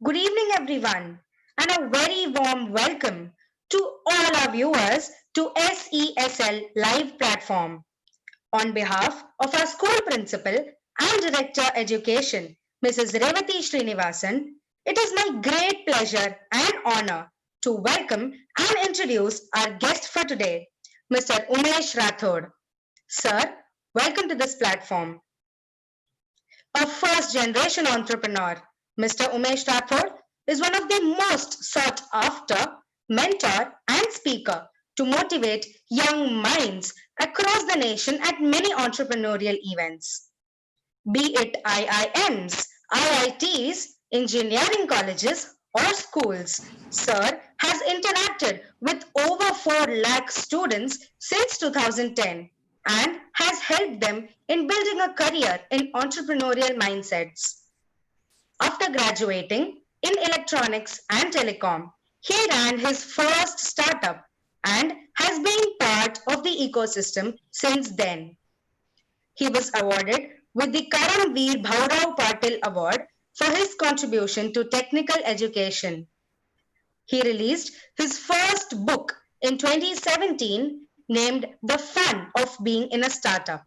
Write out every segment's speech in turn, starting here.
Good evening, everyone, and a very warm welcome to all our viewers to SESL live platform. On behalf of our school principal and director education, Mrs. Revati Srinivasan, it is my great pleasure and honor to welcome and introduce our guest for today, Mr. Umesh Rathore. Sir, welcome to this platform. A first generation entrepreneur, Mr. Umesh Rathore is one of the most sought after mentor and speaker to motivate young minds across the nation at many entrepreneurial events. Be it IIMs, IITs, engineering colleges, or schools, Sir has interacted with over 4 lakh students since 2010 and has helped them in building a career in entrepreneurial mindsets. After graduating in electronics and telecom, he ran his first startup and has been part of the ecosystem since then. He was awarded with the Karamveer Bhaurao Patil Award for his contribution to technical education. He released his first book in 2017 named The Fun of Being in a Startup.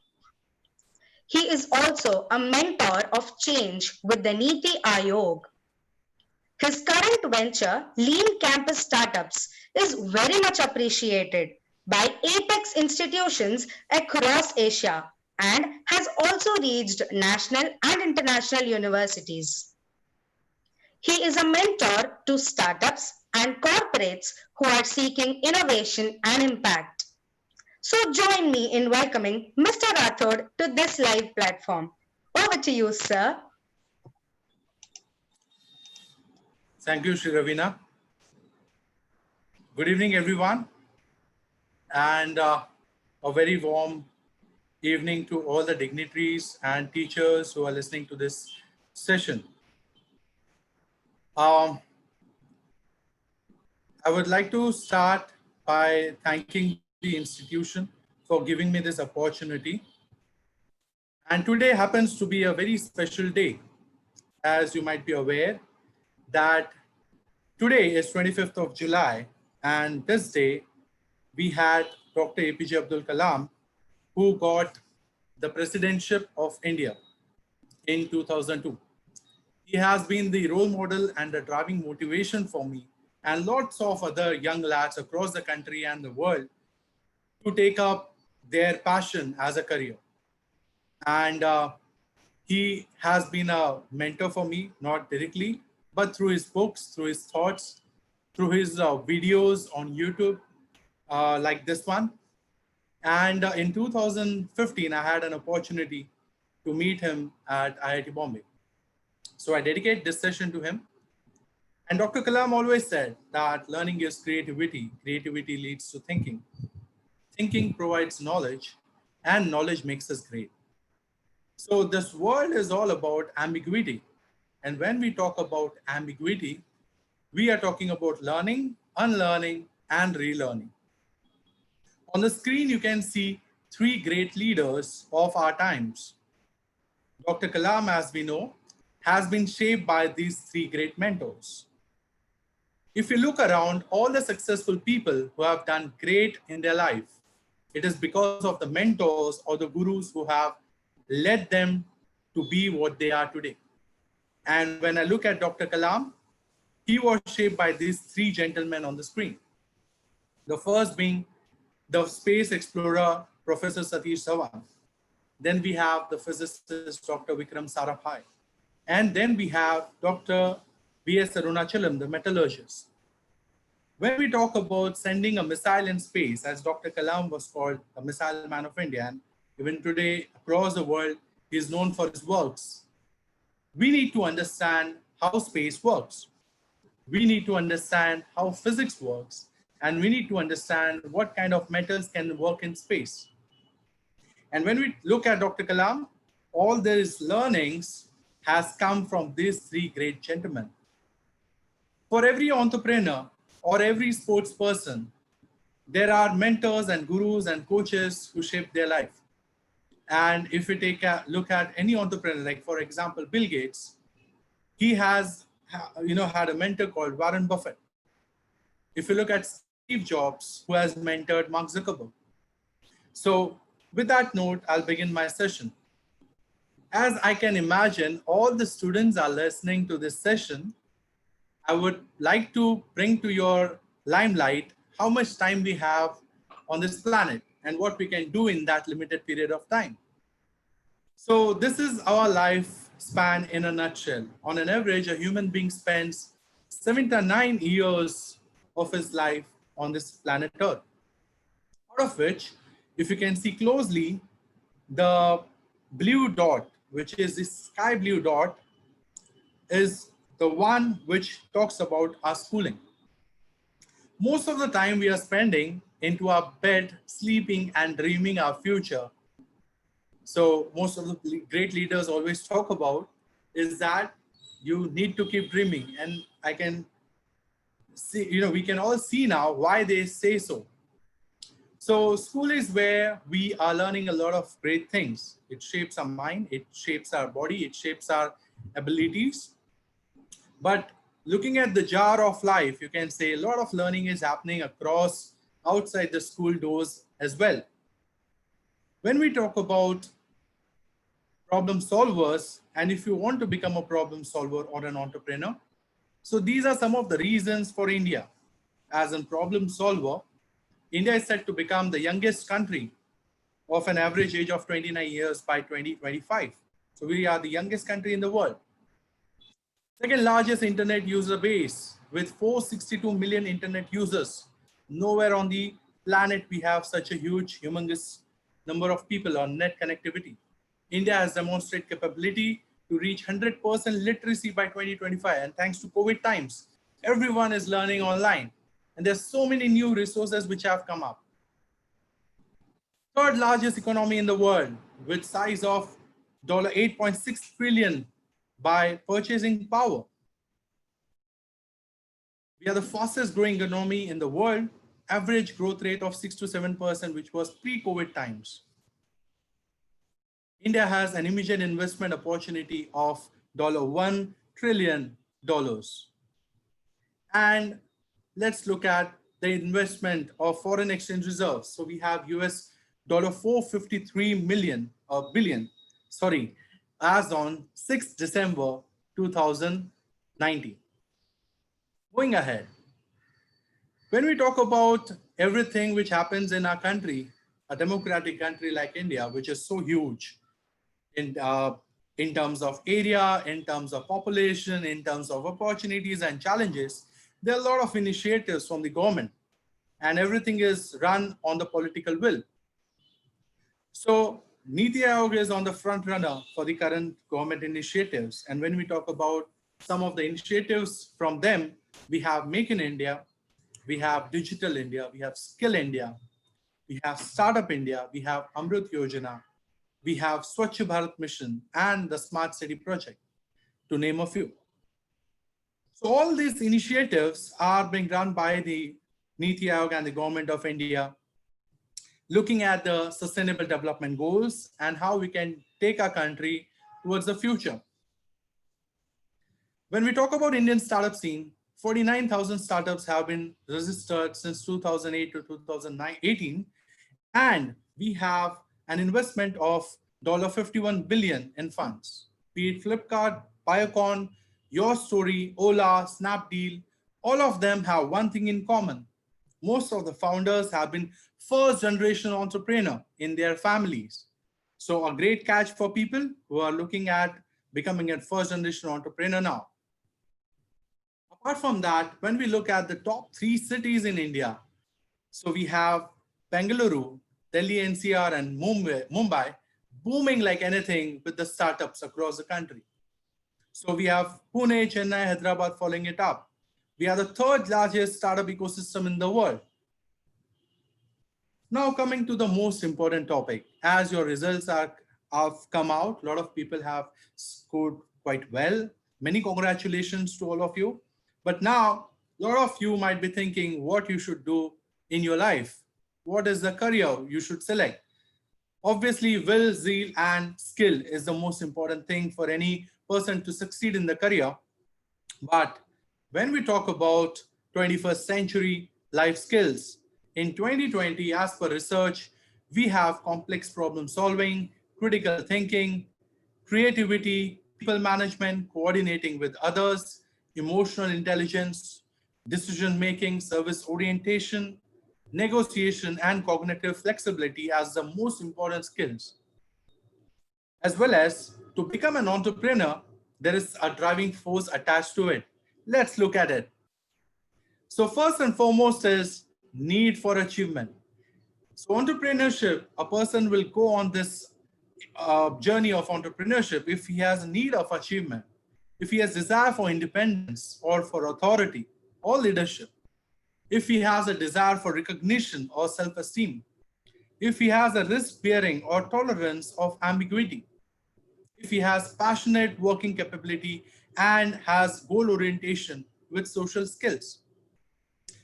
He is also a mentor of change with the Niti Aayog. His current venture, Lean Campus Startups, is very much appreciated by apex institutions across Asia and has also reached national and international universities. He is a mentor to startups and corporates who are seeking innovation and impact. So join me in welcoming Mr. Rathod to this live platform. Over to you, sir. Thank you, Shri Ravina. Good evening, everyone, and a very warm evening to all the dignitaries and teachers who are listening to this session. I would like to start by thanking the institution for giving me this opportunity. And today happens to be a very special day. As you might be aware, that today is 25th of July, and this day we had Dr. APJ Abdul Kalam, who got the presidency of India in 2002. He has been the role model and the driving motivation for me and lots of other young lads across the country and the world to take up their passion as a career. And he has been a mentor for me, not directly, but through his books, through his thoughts, through his videos on YouTube, like this one. And in 2015, I had an opportunity to meet him at IIT Bombay. So I dedicate this session to him. And Dr. Kalam always said that learning is creativity. Creativity leads to thinking. Thinking provides knowledge, and knowledge makes us great. So this world is all about ambiguity. And when we talk about ambiguity, we are talking about learning, unlearning, and relearning. On the screen, you can see three great leaders of our times. Dr. Kalam, as we know, has been shaped by these three great mentors. If you look around, all the successful people who have done great in their life, it is because of the mentors or the gurus who have led them to be what they are today. And when I look at Dr. Kalam, he was shaped by these three gentlemen on the screen. The first being the space explorer, Professor Satish Dhawan. Then we have the physicist, Dr. Vikram Sarabhai. And then we have Dr. B.S. Arunachalam, the metallurgist. When we talk about sending a missile in space, as Dr. Kalam was called a missile man of India, and even today across the world, he is known for his works. We need to understand how space works. We need to understand how physics works, and we need to understand what kind of metals can work in space. And when we look at Dr. Kalam, all these learnings has come from these three great gentlemen. For every entrepreneur or every sports person, there are mentors and gurus and coaches who shape their life. And if we take a look at any entrepreneur, like for example, Bill Gates, he has had a mentor called Warren Buffett. If you look at Steve Jobs, who has mentored Mark Zuckerberg. So with that note, I'll begin my session. As I can imagine, all the students are listening to this session. I would like to bring to your limelight how much time we have on this planet and what we can do in that limited period of time. So this is our lifespan in a nutshell. On an average, a human being spends 79 years of his life on this planet Earth. Out of which, if you can see closely, the blue dot, which is the sky blue dot, is the one which talks about our schooling. Most of the time we are spending into our bed, sleeping and dreaming our future. So most of the great leaders always talk about is that you need to keep dreaming. And I can see, we can all see now why they say so. So school is where we are learning a lot of great things. It shapes our mind, it shapes our body, it shapes our abilities. But looking at the jar of life, you can say a lot of learning is happening across outside the school doors as well. When we talk about problem solvers, and if you want to become a problem solver or an entrepreneur, so these are some of the reasons for India. As a problem solver, India is set to become the youngest country of an average age of 29 years by 2025. So we are the youngest country in the world. Second largest internet user base with 462 million internet users. Nowhere on the planet we have such a huge, humongous number of people on net connectivity. India has demonstrated capability to reach 100% literacy by 2025. And thanks to COVID times, everyone is learning online. And there's so many new resources which have come up. Third largest economy in the world with size of $8.6 trillion by purchasing power. We are the fastest growing economy in the world, average growth rate of 6 to 7%, which was pre-COVID times. India has an immediate investment opportunity of $1 trillion. And let's look at the investment of foreign exchange reserves. So we have US $453 billion, as on 6th December 2019. Going ahead, when we talk about everything which happens in our country, a democratic country like India, which is so huge in terms of area, in terms of population, in terms of opportunities and challenges, there are a lot of initiatives from the government, and everything is run on the political will. So Niti Aayog is on the front runner for the current government initiatives. And when we talk about some of the initiatives from them, we have Make in India, we have Digital India, we have Skill India, we have Startup India, we have Amrit Yojana, we have Swachh Bharat Mission and the Smart City Project, to name a few. So all these initiatives are being run by the Niti Aayog and the government of India, looking at the sustainable development goals and how we can take our country towards the future. When we talk about Indian startup scene, 49,000 startups have been registered since 2008 to 2018, and we have an investment of $51 billion in funds. Be it Flipkart, Biocon, Your Story, Ola, Snapdeal, all of them have one thing in common. Most of the founders have been first generation entrepreneur in their families. So a great catch for people who are looking at becoming a first generation entrepreneur now. Apart from that, when we look at the top 3 cities in India, so we have Bengaluru, Delhi NCR and Mumbai booming like anything with the startups across the country. So we have Pune, Chennai, Hyderabad following it up. We are the 3rd largest startup ecosystem in the world. Now coming to the most important topic, as your results have come out, a lot of people have scored quite well. Many congratulations to all of you. But now a lot of you might be thinking what you should do in your life. What is the career you should select? Obviously, will, zeal, and skill is the most important thing for any person to succeed in the career. But when we talk about 21st century life skills, in 2020, as per research, we have complex problem solving, critical thinking, creativity, people management, coordinating with others, emotional intelligence, decision making, service orientation, negotiation, and cognitive flexibility as the most important skills. As well as to become an entrepreneur, there is a driving force attached to it. Let's look at it. So, first and foremost is need for achievement. So, entrepreneurship, a person will go on this journey of entrepreneurship if he has a need of achievement, if he has desire for independence or for authority or leadership, if he has a desire for recognition or self esteem, if he has a risk bearing or tolerance of ambiguity, if he has passionate working capability and has goal orientation with social skills.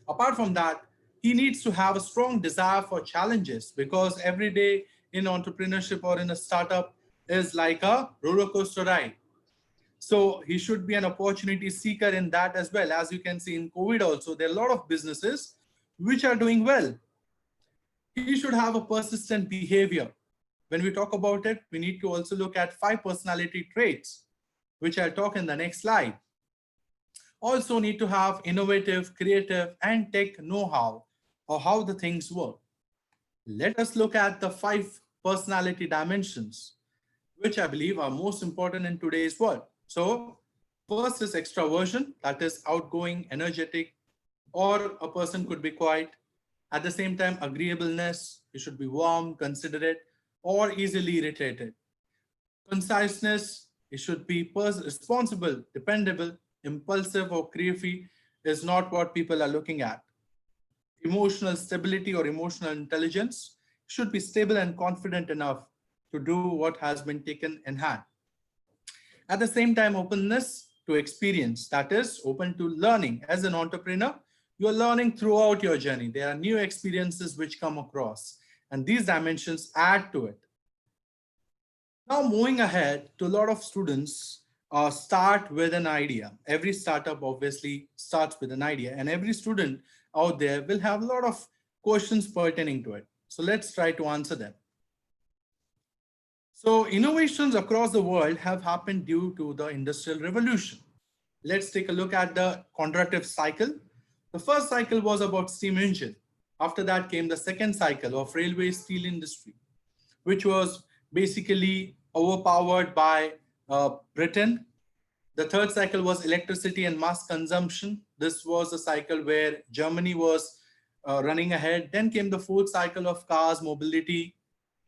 Apart from that, he needs to have a strong desire for challenges because every day in entrepreneurship or in a startup is like a roller coaster ride. So he should be an opportunity seeker in that as well. As you can see in COVID also, there are a lot of businesses which are doing well. He should have a persistent behavior. When we talk about it, we need to also look at 5 personality traits, which I'll talk in the next slide. Also need to have innovative, creative, and tech know-how of how the things work. Let us look at the 5 personality dimensions, which I believe are most important in today's world. So, first is extraversion, that is outgoing, energetic, or a person could be quiet. At the same time, agreeableness, it should be warm, considerate, or easily irritated. Conciseness, it should be responsible, dependable, impulsive, or creepy is not what people are looking at. Emotional stability or emotional intelligence should be stable and confident enough to do what has been taken in hand. At the same time, openness to experience, that is, open to learning. As an entrepreneur, you are learning throughout your journey. There are new experiences which come across, and these dimensions add to it. Now, moving ahead, to a lot of students start with an idea. Every startup obviously starts with an idea, and every student out there will have a lot of questions pertaining to it. So let's try to answer them. So innovations across the world have happened due to the Industrial Revolution. Let's take a look at the contractive cycle. The first cycle was about steam engine. After that came the second cycle of railway steel industry, which was basically overpowered by Britain. The third cycle was electricity and mass consumption. This was a cycle where Germany was running ahead. Then came the fourth cycle of cars, mobility,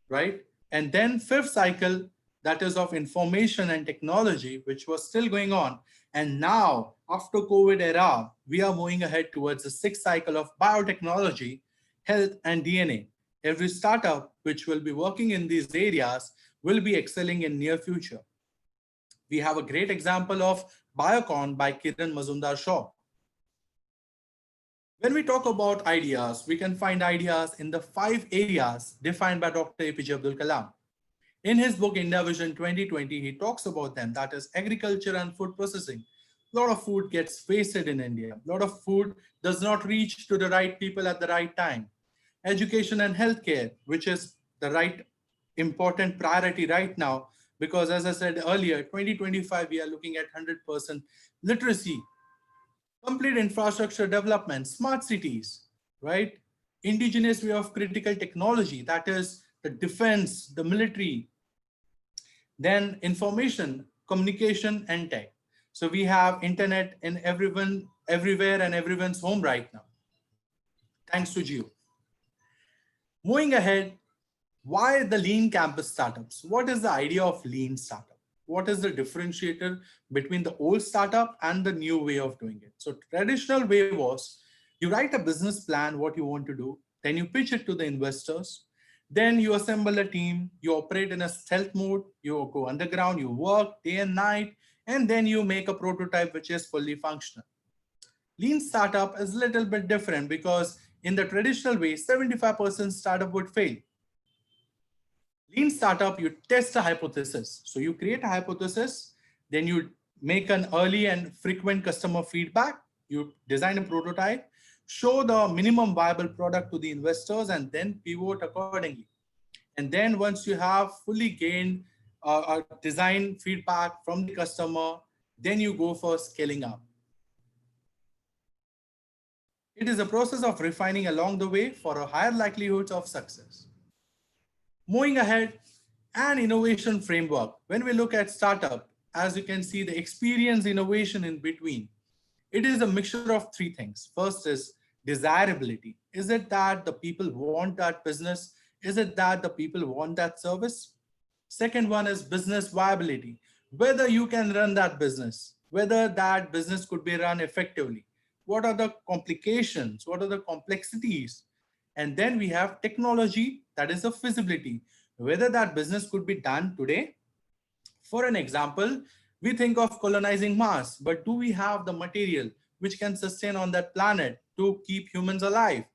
right? And then fifth cycle, that is of information and technology, which was still going on. And now, after COVID era, we are moving ahead towards the sixth cycle of biotechnology, health, and DNA. Every startup which will be working in these areas will be excelling in near future. We have a great example of Biocon by Kiran Mazumdar Shaw. When we talk about ideas, we can find ideas in the 5 areas defined by Dr. APJ Abdul Kalam. In his book India Vision 2020, he talks about them, that is agriculture and food processing. A lot of food gets wasted in India. A lot of food does not reach to the right people at the right time. Education and healthcare, which is the right important priority right now, because as I said earlier, 2025, we are looking at 100% literacy, complete infrastructure development, smart cities, right? Indigenous way of critical technology, that is the defense, the military, then information, communication, and tech. So we have internet in everyone, everywhere, and everyone's home right now, thanks to Geo. Moving ahead, why the lean campus startups? What is the idea of lean startup? What is the differentiator between the old startup and the new way of doing it? So traditional way was you write a business plan, what you want to do, then you pitch it to the investors, then you assemble a team, you operate in a stealth mode, you go underground, you work day and night, and then you make a prototype which is fully functional. Lean startup is a little bit different because in the traditional way, 75% startup would fail. Lean startup, you test a hypothesis. So you create a hypothesis, then you make an early and frequent customer feedback, you design a prototype, show the minimum viable product to the investors, and then pivot accordingly. And then once you have fully gained a design feedback from the customer, then you go for scaling up. It is a process of refining along the way for a higher likelihood of success. Moving ahead, an innovation framework. When we look at startup, as you can see, the experience innovation in between, it is a mixture of three things. First is desirability. Is it that the people want that business? Is it that the people want that service? Second one is business viability. Whether you can run that business, whether that business could be run effectively. What are the complications? What are the complexities? And then we have technology, that is the feasibility. Whether that business could be done today. For an example, we think of colonizing Mars, but do we have the material which can sustain on that planet to keep humans alive?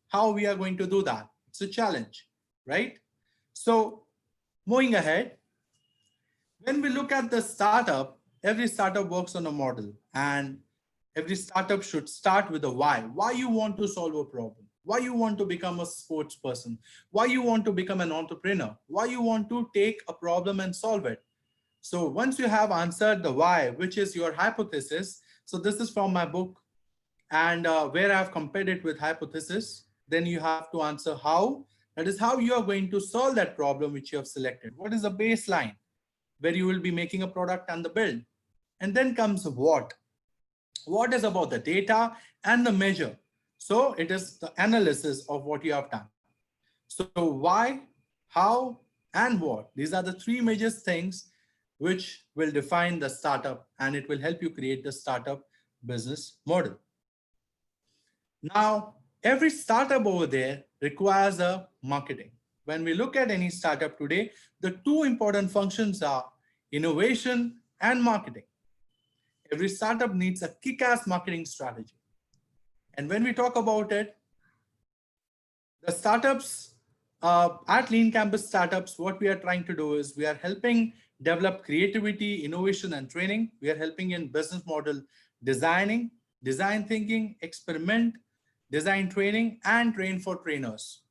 How we are going to do that? It's a challenge, right? So moving ahead, when we look at the startup, every startup works on a model, and every startup should start with a why. Why you want to solve a problem? Why you want to become a sports person? Why you want to become an entrepreneur? Why you want to take a problem and solve it? So once you have answered the why, which is your hypothesis, so this is from my book, and where I've compared it with hypothesis, then you have to answer how. That is how you are going to solve that problem which you have selected. What is the baseline where you will be making a product and the build? And then comes what. What is about the data and the measure. So it is the analysis of what you have done. So why, how, and what. These are the three major things which will define the startup, and it will help you create the startup business model. Now, every startup over there requires a marketing. When we look at any startup today, the two important functions are innovation and marketing. Every startup needs a kick-ass marketing strategy. And when we talk about it, the startups at Lean Campus Startups, what we are trying to do is we are helping develop creativity, innovation, and training. We are helping in business model designing, design thinking, experiment, design training, and train for trainers.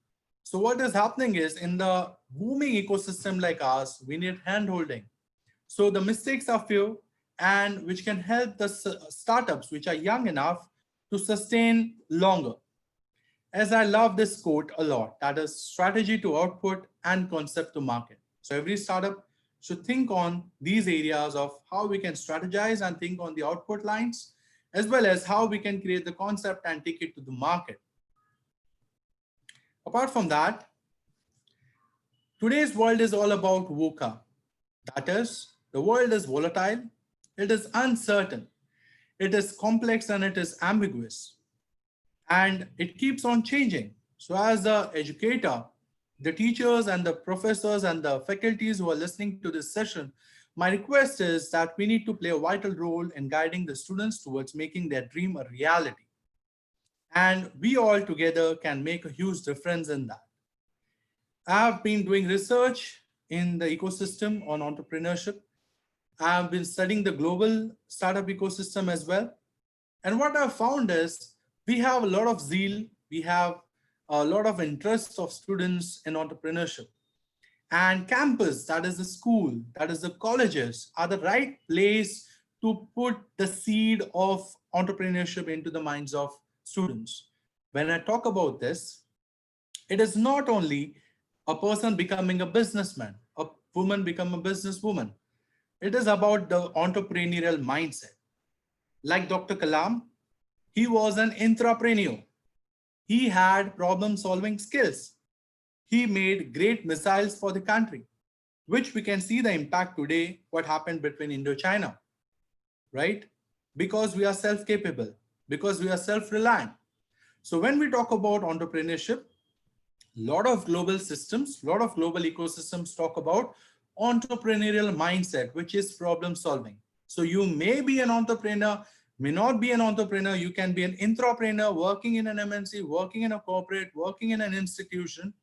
So what is happening is in the booming ecosystem like ours, we need hand holding. So the mistakes are few, and which can help the startups which are young enough to sustain longer. As I love this quote a lot, that is strategy to output and concept to market. So every startup should think on these areas of how we can strategize and think on the output lines, as well as how we can create the concept and take it to the market. Apart from that, today's world is all about VUCA. That is, the world is volatile, it is uncertain, it is complex, and it is ambiguous. And it keeps on changing. So as the educator, the teachers and the professors and the faculties who are listening to this session, my request is that we need to play a vital role in guiding the students towards making their dream a reality. And we all together can make a huge difference in that. I've been doing research in the ecosystem on entrepreneurship. I've been studying the global startup ecosystem as well. And what I've found is we have a lot of zeal, we have a lot of interest of students in entrepreneurship. And campus, that is the school, that is the colleges, are the right place to put the seed of entrepreneurship into the minds of students. When I talk about this, it is not only a person becoming a businessman, a woman become a businesswoman. It is about the entrepreneurial mindset. Like Dr. Kalam, he was an entrepreneur. He had problem solving skills. He made great missiles for the country, which we can see the impact today, what happened between Indochina, right? Because we are self-capable, because we are self-reliant. So when we talk about entrepreneurship, a lot of global systems, a lot of global ecosystems talk about entrepreneurial mindset, which is problem solving. So you may be an entrepreneur, may not be an entrepreneur, you can be an intrapreneur working in an MNC, working in a corporate, working in an institution,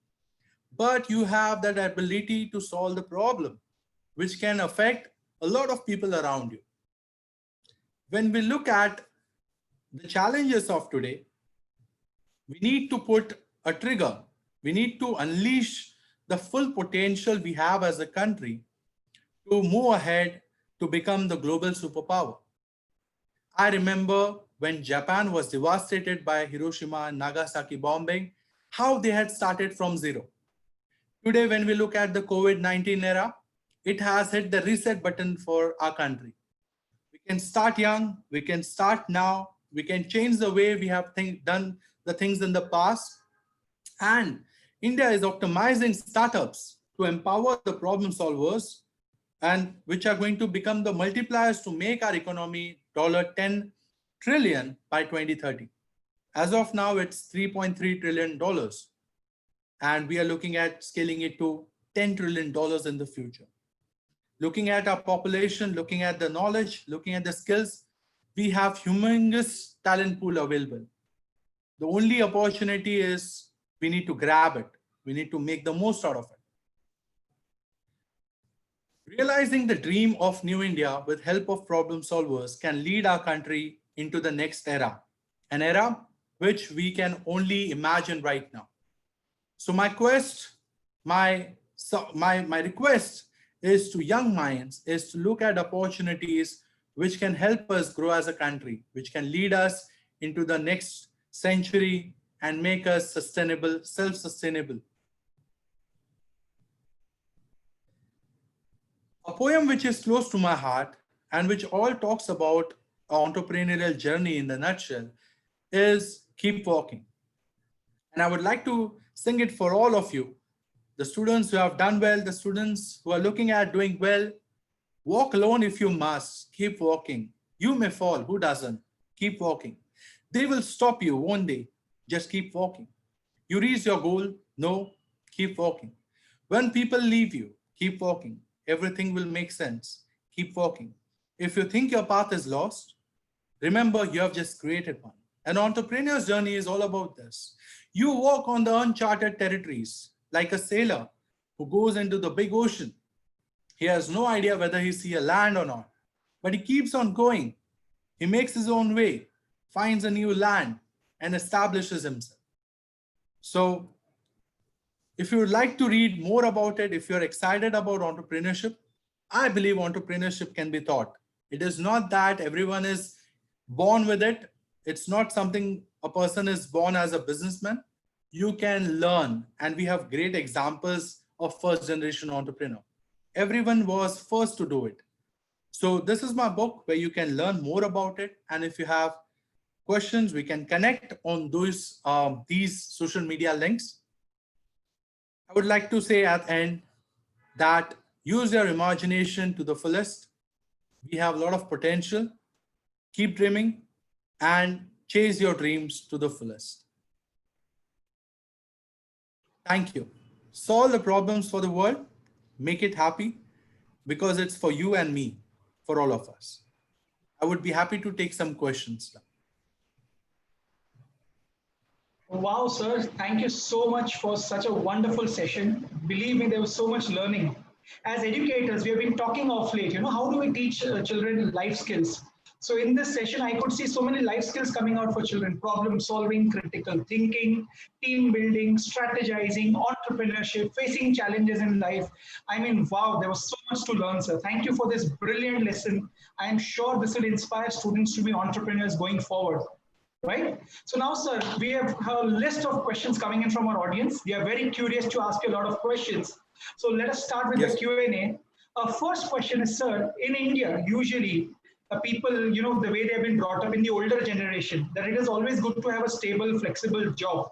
but you have that ability to solve the problem, which can affect a lot of people around you. when we look at the challenges of today, we need to put a trigger. We need to unleash the full potential we have as a country to move ahead to become the global superpower. I remember when Japan was devastated by Hiroshima and Nagasaki bombing, how they had started from zero. Today, when we look at the COVID-19 era, it has hit the reset button for our country. We can start young, we can start now, we can change the way we have done the things in the past. And India is optimizing startups to empower the problem solvers and which are going to become the multipliers to make our economy $10 trillion by 2030. As of now, it's $3.3 trillion. And we are looking at scaling it to $10 trillion in the future. Looking at our population, looking at the knowledge, looking at the skills, we have humongous talent pool available. The only opportunity is we need to grab it. We need to make the most out of it. Realizing the dream of New India with help of problem solvers can lead our country into the next era, an era which we can only imagine right now. So my request is to young minds is to look at opportunities which can help us grow as a country, which can lead us into the next century and make us sustainable, self-sustainable. A poem which is close to my heart and which all talks about our entrepreneurial journey in the nutshell is Keep Walking. And I would like to sing it for all of you, the students who have done well, the students who are looking at doing well. Walk alone if you must, keep walking. You may fall, who doesn't? Keep walking. They will stop you, won't they? Just keep walking. You reach your goal? No, keep walking. When people leave you, keep walking. Everything will make sense. Keep walking. If you think your path is lost, remember you have just created one. An entrepreneur's journey is all about this. You walk on the uncharted territories like a sailor who goes into the big ocean. He has no idea whether he sees a land or not, but he keeps on going. He makes his own way, finds a new land, and establishes himself. So if you would like to read more about it, if you're excited about entrepreneurship, I believe entrepreneurship can be taught. It is not that everyone is born with it. It's not something a person is born as a businessman. You can learn, and we have great examples of first generation entrepreneur. Everyone was first to do it. So this is my book where you can learn more about it. And if you have questions, we can connect on these social media links. I would like to say at the end that use your imagination to the fullest. We have a lot of potential. Keep dreaming and chase your dreams to the fullest. Thank you. Solve the problems for the world. Make it happy because it's for you and me, for all of us. I would be happy to take some questions now. Wow, sir. Thank you so much for such a wonderful session. Believe me, there was so much learning. As educators, we have been talking of late, how do we teach children life skills? So in this session, I could see so many life skills coming out for children: problem solving, critical thinking, team building, strategizing, entrepreneurship, facing challenges in life. I mean, wow, there was so much to learn, sir. Thank you for this brilliant lesson. I am sure this will inspire students to be entrepreneurs going forward. Right? So now, sir, we have a list of questions coming in from our audience. We are very curious to ask you a lot of questions. So let us start with the Q&A. Our first question is, sir, in India, usually people, the way they've been brought up in the older generation, that it is always good to have a stable, flexible job.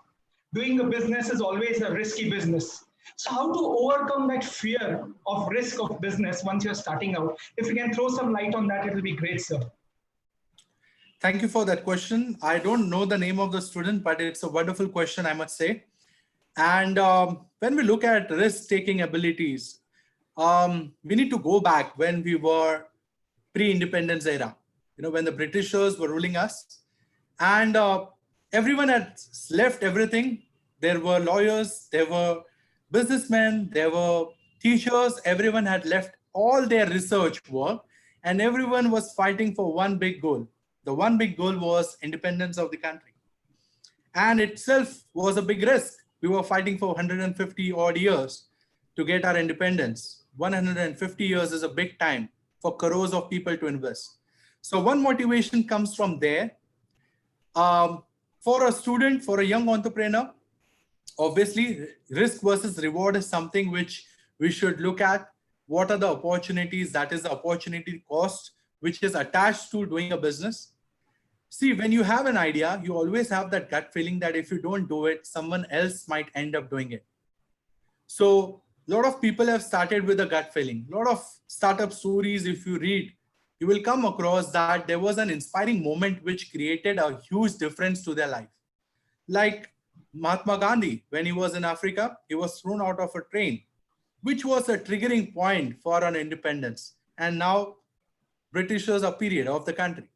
Doing a business is always a risky business. So how to overcome that fear of risk of business once you're starting out? If you can throw some light on that, it will be great, sir. Thank you for that question. I don't know the name of the student, but it's a wonderful question, I must say. And when we look at risk-taking abilities, we need to go back when we were pre-independence era, when the Britishers were ruling us, and everyone had left everything. There were lawyers, there were businessmen, there were teachers. Everyone had left all their research work and everyone was fighting for one big goal. The one big goal was independence of the country, and itself was a big risk. We were fighting for 150 odd years to get our independence. 150 years is a big time for crores of people to invest. So one motivation comes from there. For a student, for a young entrepreneur, obviously risk versus reward is something which we should look at. What are the opportunities? That is the opportunity cost which is attached to doing a business. See, when you have an idea, you always have that gut feeling that if you don't do it, someone else might end up doing it. So a lot of people have started with a gut feeling. A lot of startup stories, if you read, you will come across that there was an inspiring moment which created a huge difference to their life. Like Mahatma Gandhi, when he was in Africa, he was thrown out of a train, which was a triggering point for an independence. And now Britishers are period of the country.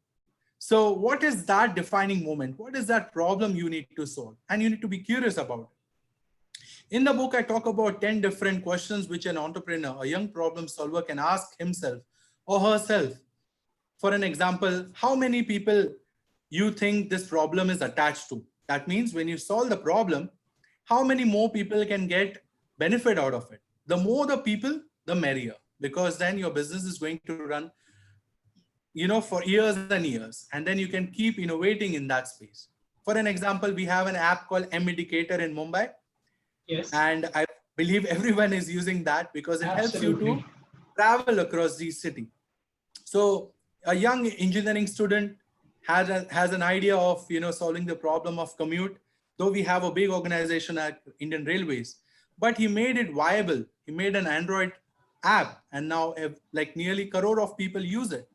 So what is that defining moment? What is that problem you need to solve? And you need to be curious about it. In the book, I talk about 10 different questions which an entrepreneur, a young problem solver can ask himself or herself. For an example, how many people you think this problem is attached to? That means when you solve the problem, how many more people can get benefit out of it? The more the people, the merrier, because then your business is going to run, for years and years, and then you can keep innovating in that space. For an example, we have an app called M-Indicator in Mumbai. Yes. And I believe everyone is using that because it helps you Absolutely. to travel across the city. So a young engineering student has an idea of solving the problem of commute. Though we have a big organization at Indian Railways, but he made it viable. He made an Android app, and now like nearly crore of people use it.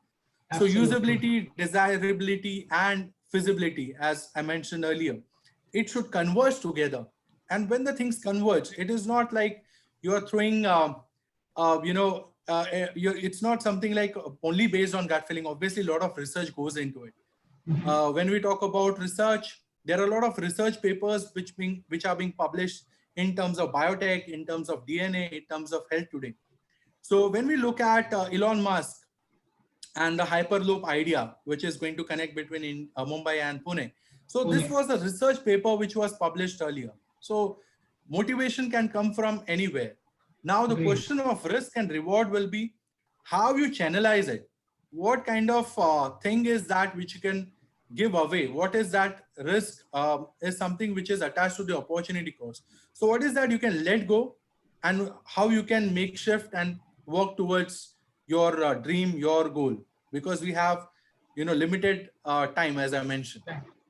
So Absolutely. usability, desirability, and feasibility, as I mentioned earlier, it should converge together. And when the things converge, it is not like you're throwing, it's not something like only based on gut feeling. Obviously, a lot of research goes into it. When we talk about research, there are a lot of research papers which are being published in terms of biotech, in terms of DNA, in terms of health today. So when we look at Elon Musk and the Hyperloop idea, which is going to connect between Mumbai and Pune. So this was a research paper which was published earlier. So motivation can come from anywhere. Now the Great. question of risk and reward will be how you channelize it. What kind of thing is that which you can give away? What is that risk is something which is attached to the opportunity cost. So what is that you can let go, and how you can make shift and work towards your dream, your goal, because we have limited time, as I mentioned.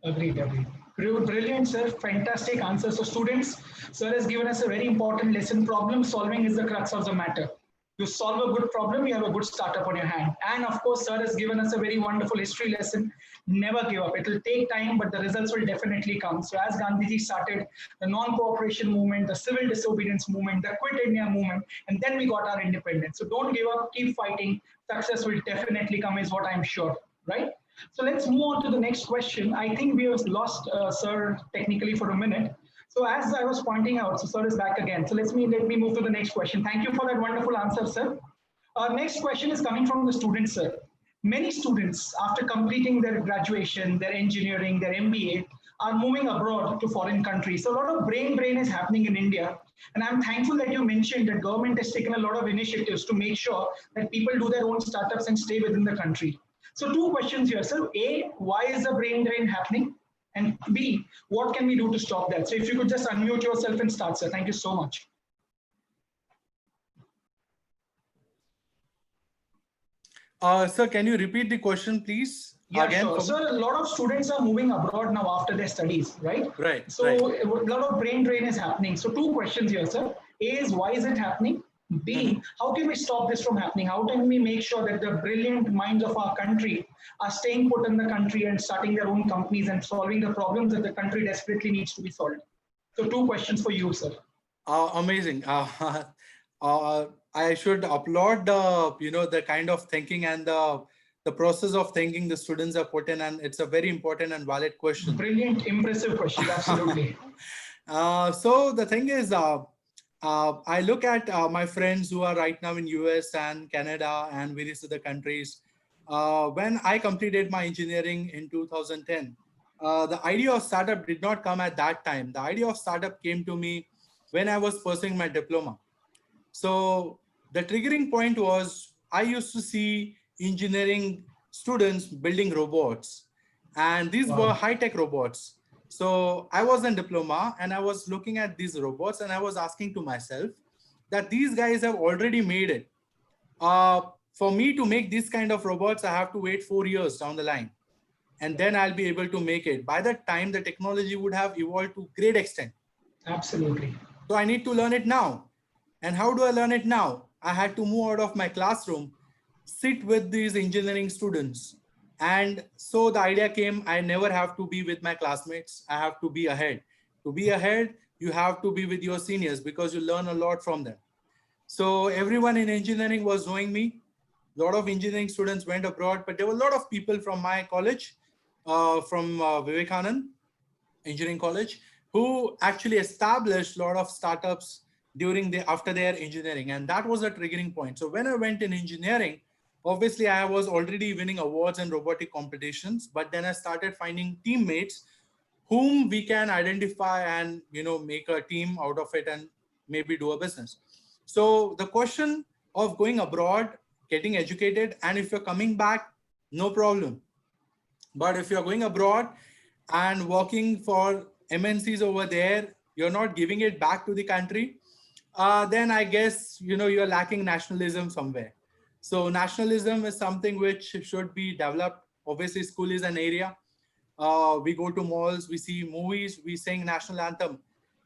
Agreed, agreed. Brilliant, sir. Fantastic answer. So, students, sir has given us a very important lesson. Problem solving is the crux of the matter. You solve a good problem, you have a good startup on your hand. And of course, sir has given us a very wonderful history lesson. Never give up. It will take time, but the results will definitely come. So, as Gandhiji started the non-cooperation movement, the civil disobedience movement, the Quit India movement, and then we got our independence. So, don't give up. Keep fighting. Success will definitely come, is what I'm sure. Right? So let's move on to the next question. I think we have lost Sir technically for a minute. So as I was pointing out, so Sir is back again. So let me move to the next question. Thank you for that wonderful answer, Sir. Our next question is coming from the students, Sir. Many students, after completing their graduation, their engineering, their MBA, are moving abroad to foreign countries. So a lot of brain drain is happening in India. And I'm thankful that you mentioned that government has taken a lot of initiatives to make sure that people do their own startups and stay within the country. So two questions here, sir. A, why is the brain drain happening? And B, what can we do to stop that? So if you could just unmute yourself and start, sir. Thank you so much. Sir, can you repeat the question, please? Yeah, Again, sure. Sir, a lot of students are moving abroad now after their studies, right? Right. So right. a lot of brain drain is happening. So two questions here, sir. A is, why is it happening? B, how can we stop this from happening? How can we make sure that the brilliant minds of our country are staying put in the country and starting their own companies and solving the problems that the country desperately needs to be solved? So two questions for you, sir. Amazing. I should applaud the kind of thinking and the process of thinking the students are put in, and it's a very important and valid question. Brilliant, impressive question. Absolutely. So the thing is, I look at my friends who are right now in US and Canada and various other countries, When I completed my engineering in 2010, the idea of startup did not come at that time. The idea of startup came to me when I was pursuing my diploma. So the triggering point was I used to see engineering students building robots, and these were Wow. high-tech robots. So I was in diploma and I was looking at these robots and I was asking to myself that these guys have already made it. Uh, for me to make these kind of robots, I have to wait 4 years down the line, and then I'll be able to make it. By that time, the technology would have evolved to great extent. Absolutely. So I need to learn it now. And how do I learn it now? I had to move out of my classroom, sit with these engineering students. And so the idea came, I never have to be with my classmates. I have to be ahead. To be ahead, you have to be with your seniors because you learn a lot from them. So everyone in engineering was knowing me. A lot of engineering students went abroad, but there were a lot of people from my college, from Vivekanand Engineering College, who actually established a lot of startups during the after their engineering, and that was a triggering point. So when I went in engineering, obviously I was already winning awards and robotic competitions, but then I started finding teammates whom we can identify and make a team out of it and maybe do a business. So the question of going abroad, getting educated, and if you're coming back, no problem. But if you're going abroad and working for MNCs over there, you're not giving it back to the country, then I guess you're lacking nationalism somewhere. So nationalism is something which should be developed. Obviously, school is an area. We go to malls, we see movies, we sing national anthem.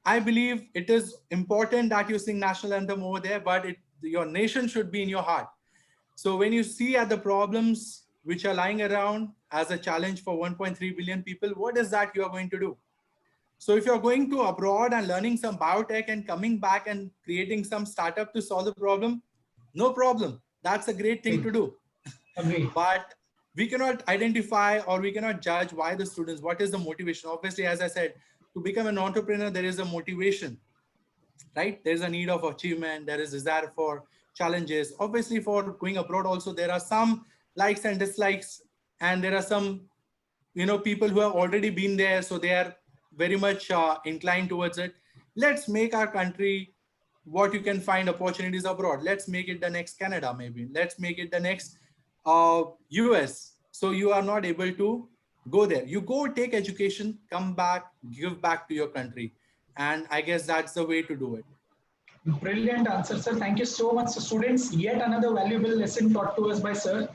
I believe it is important that you sing national anthem over there, but your nation should be in your heart. So when you see at the problems which are lying around as a challenge for 1.3 billion people, what is that you are going to do? So if you're going to abroad and learning some biotech and coming back and creating some startup to solve the problem, no problem. That's a great thing to do. Agree. But we cannot identify or we cannot judge why the students, what is the motivation? Obviously, as I said, to become an entrepreneur, there is a motivation, right? There's a need of achievement. There is desire for challenges. Obviously, for going abroad also, there are some likes and dislikes, and there are some, people who have already been there. So they are very much inclined towards it. Let's make our country what you can find opportunities abroad. Let's make it the next Canada, maybe. Let's make it the next US. So you are not able to go there. You go take education, come back, give back to your country. And I guess that's the way to do it. Brilliant answer, sir. Thank you so much. So, students, yet another valuable lesson taught to us by sir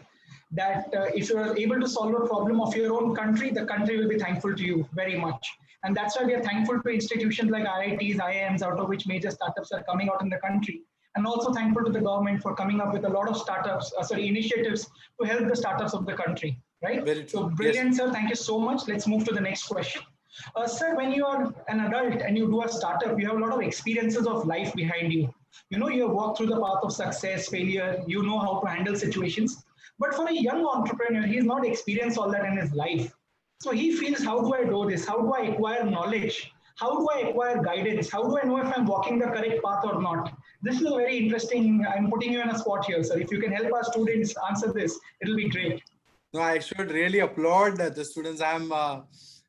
that if you are able to solve a problem of your own country, the country will be thankful to you very much. And that's why we are thankful to institutions like IITs, IIMs, out of which major startups are coming out in the country. And also thankful to the government for coming up with a lot of initiatives to help the startups of the country, right? Very true. So brilliant, Yes. sir. Thank you so much. Let's move to the next question. Sir, when you are an adult and you do a startup, you have a lot of experiences of life behind you. You have walked through the path of success, failure, you know how to handle situations. But for a young entrepreneur, he's not experienced all that in his life. So he feels, how do I do this? How do I acquire knowledge? How do I acquire guidance? How do I know if I'm walking the correct path or not? This is very interesting. I'm putting you on a spot here, sir. If you can help our students answer this, it'll be great. No, I should really applaud the students. I'm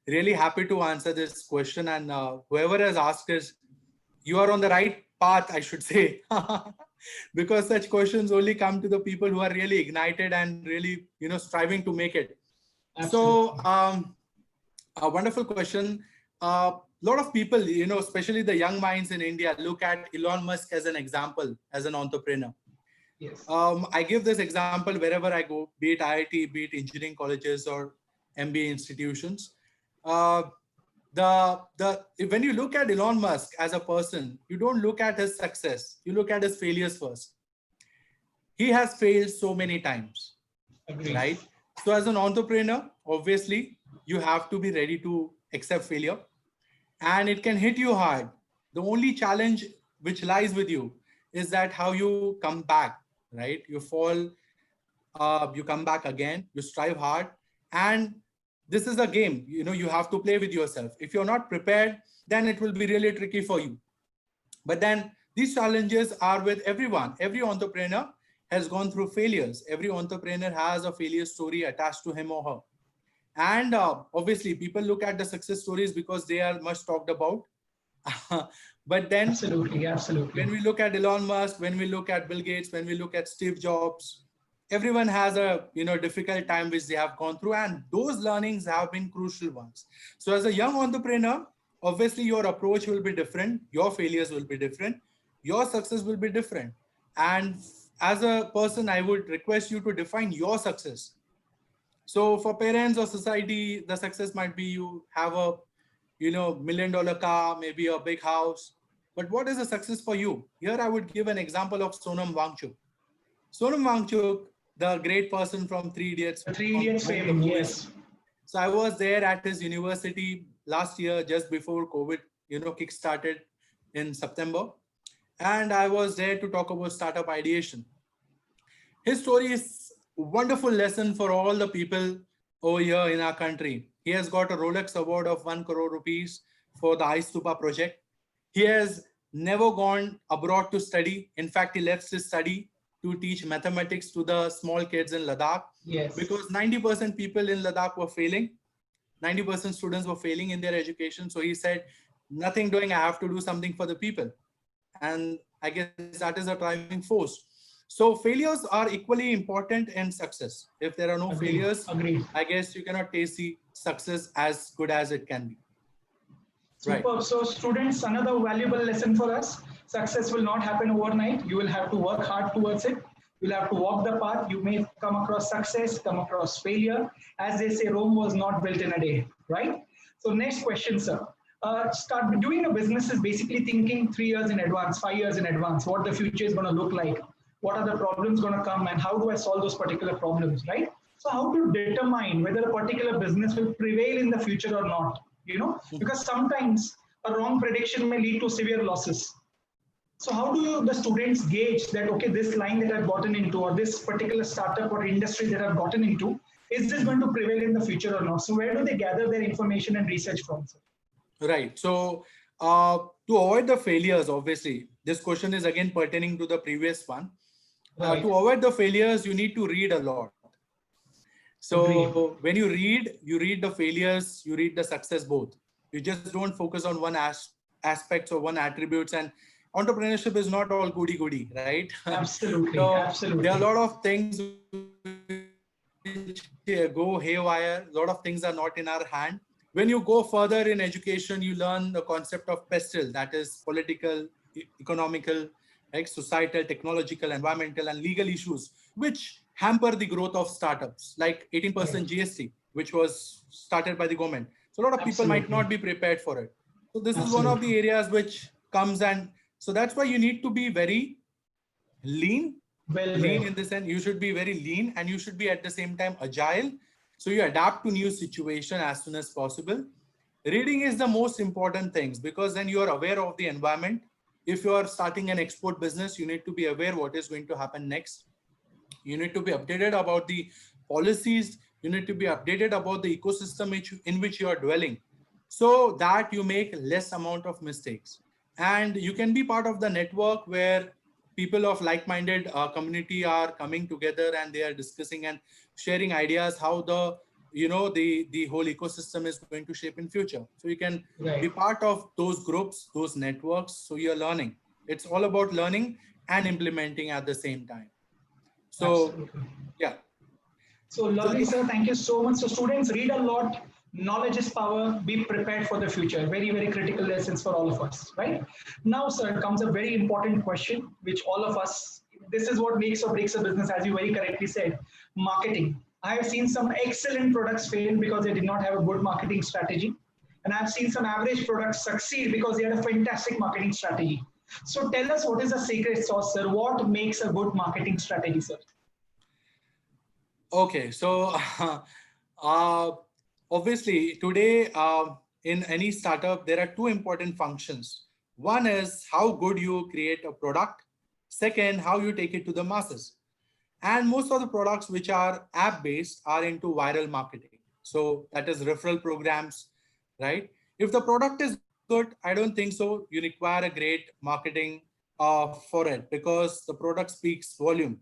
really happy to answer this question. And whoever has asked is, you are on the right path, I should say. Because such questions only come to the people who are really ignited and really, striving to make it. Absolutely. So, a wonderful question. A lot of people, especially the young minds in India, look at Elon Musk as an example, as an entrepreneur. Yes. I give this example wherever I go, be it IIT, be it engineering colleges or MBA institutions. When you look at Elon Musk as a person, you don't look at his success. You look at his failures first. He has failed so many times, Agreed. right? So as an entrepreneur, obviously, you have to be ready to accept failure, and it can hit you hard. The only challenge which lies with you is that how you come back, right? You fall, you come back again, you strive hard, and this is a game. You have to play with yourself. If you're not prepared, then it will be really tricky for you. But then these challenges are with everyone, every entrepreneur. has gone through failures. Every entrepreneur has a failure story attached to him or her. And obviously, people look at the success stories because they are much talked about. But then Absolutely, absolutely. when we look at Elon Musk, when we look at Bill Gates, when we look at Steve Jobs, everyone has a difficult time which they have gone through, and those learnings have been crucial ones. So as a young entrepreneur, obviously your approach will be different, your failures will be different, your success will be different. And as a person, I would request you to define your success. So for parents or society, the success might be you have a $1 million car, maybe a big house. But what is a success for you? Here I would give an example of Sonam Wangchuk. Sonam Wangchuk, the great person from Three Idiots, The Three from Idiots whom the fame, movies. yes. So I was there at his university last year, just before COVID, kick started in September, and I was there to talk about startup ideation. His story is a wonderful lesson for all the people over here in our country. He has got a Rolex award of 1 crore rupees for the iStupa project. He has never gone abroad to study. In fact, he left his study to teach mathematics to the small kids in Ladakh, Yes. because 90% people in Ladakh were failing. 90% students were failing in their education. So he said, nothing doing, I have to do something for the people. And I guess that is a driving force. So failures are equally important in success. If there are no Agreed. failures, Agreed. I guess you cannot taste the success as good as it can be. Right. Superb. So, students, another valuable lesson for us: success will not happen overnight. You will have to work hard towards it. You'll have to walk the path. You may come across success, come across failure. As they say, Rome was not built in a day, right? So, next question, sir. Start doing a business is basically thinking 3 years in advance, 5 years in advance, what the future is going to look like, what are the problems going to come, and how do I solve those particular problems, right? So, how to determine whether a particular business will prevail in the future or not? Because sometimes a wrong prediction may lead to severe losses. So how do the students gauge that, okay, this line that I've gotten into, or this particular startup or industry that I've gotten into, is this going to prevail in the future or not? So where do they gather their information and research from? Right. So to avoid the failures, obviously, this question is again pertaining to the previous one. Right. To avoid the failures, you need to read a lot. Agreed. So when you read the failures, you read the success both. You just don't focus on one aspects or one attributes. And entrepreneurship is not all goody, right? Absolutely. So Absolutely. there are a lot of things which go haywire. A lot of things are not in our hand. When you go further in education, you learn the concept of pestle, that is political, economical, like societal, technological, environmental, and legal issues, which hamper the growth of startups, like 18% GST, which was started by the government. So a lot of people might not be prepared for it. So this is one of the areas which comes, and so that's why you need to be very lean. Lean in the sense, you should be very lean, and you should be at the same time agile. So you adapt to new situation as soon as possible. Reading is the most important things, because then you are aware of the environment. If you are starting an export business, you need to be aware what is going to happen next. You need to be updated about the policies. You need to be updated about the ecosystem in which you are dwelling, so that you make less amount of mistakes. And you can be part of the network where people of like-minded community are coming together, and they are discussing and sharing ideas how the whole ecosystem is going to shape in future. So you can be part of those groups, those networks. So you're learning. It's all about learning and implementing at the same time. So yeah. So lovely, sir. Thank you so much. So students, read a lot. Knowledge is power. Be prepared for the future. Very, very critical lessons for all of us, right? Now, sir, comes a very important question, which all of us, this is what makes or breaks a business, as you very correctly said, marketing. I have seen some excellent products fail because they did not have a good marketing strategy. And I've seen some average products succeed because they had a fantastic marketing strategy. So tell us, what is the secret sauce, sir? What makes a good marketing strategy, sir? Okay, so obviously today in any startup, there are two important functions. One is how good you create a product. Second, how you take it to the masses. And most of the products which are app-based are into viral marketing. So that is referral programs, right? If the product is good, I don't think so you require a great marketing for it, because the product speaks volume.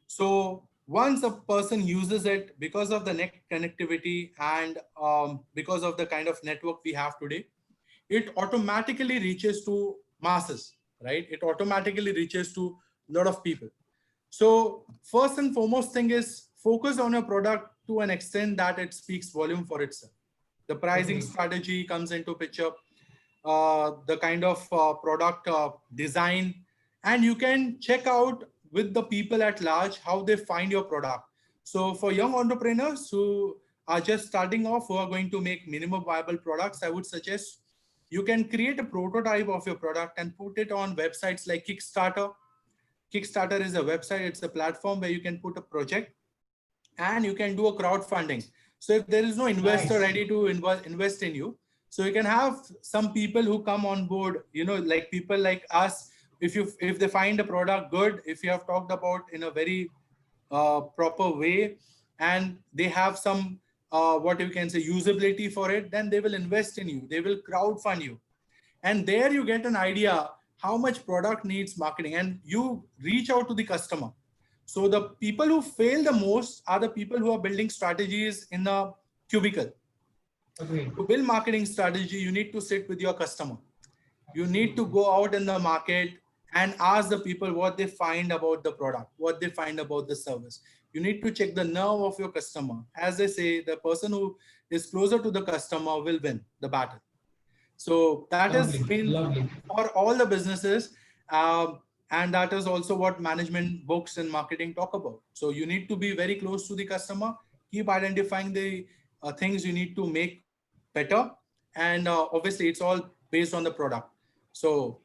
So once a person uses it, because of the net connectivity and because of the kind of network we have today, it automatically reaches to masses, right? It automatically reaches to a lot of people. So first and foremost thing is focus on your product to an extent that it speaks volume for itself. The pricing Agreed. strategy comes into picture, the kind of product design, and you can check out with the people at large how they find your product. So for young entrepreneurs who are just starting off, who are going to make minimum viable products, I would suggest you can create a prototype of your product and put it on websites like Kickstarter. Kickstarter is a website, it's a platform where you can put a project and you can do a crowdfunding. So if there is no investor Nice. ready to invest in you, so you can have some people who come on board, like people like us. If they find a product good, if you have talked about in a very proper way, and they have some what you can say usability for it, then they will invest in you, they will crowdfund you, and there you get an idea how much product needs marketing, and you reach out to the customer. So the people who fail the most are the people who are building strategies in a cubicle. Agreed. To build marketing strategy, you need to sit with your customer. You need to Absolutely. go out in the market and ask the people what they find about the product, what they find about the service. You need to check the nerve of your customer. As they say, the person who is closer to the customer will win the battle. So that has Lovely. been Lovely. for all the businesses. And that is also what management books and marketing talk about. So you need to be very close to the customer, keep identifying the things you need to make better. And obviously, it's all based on the product. So,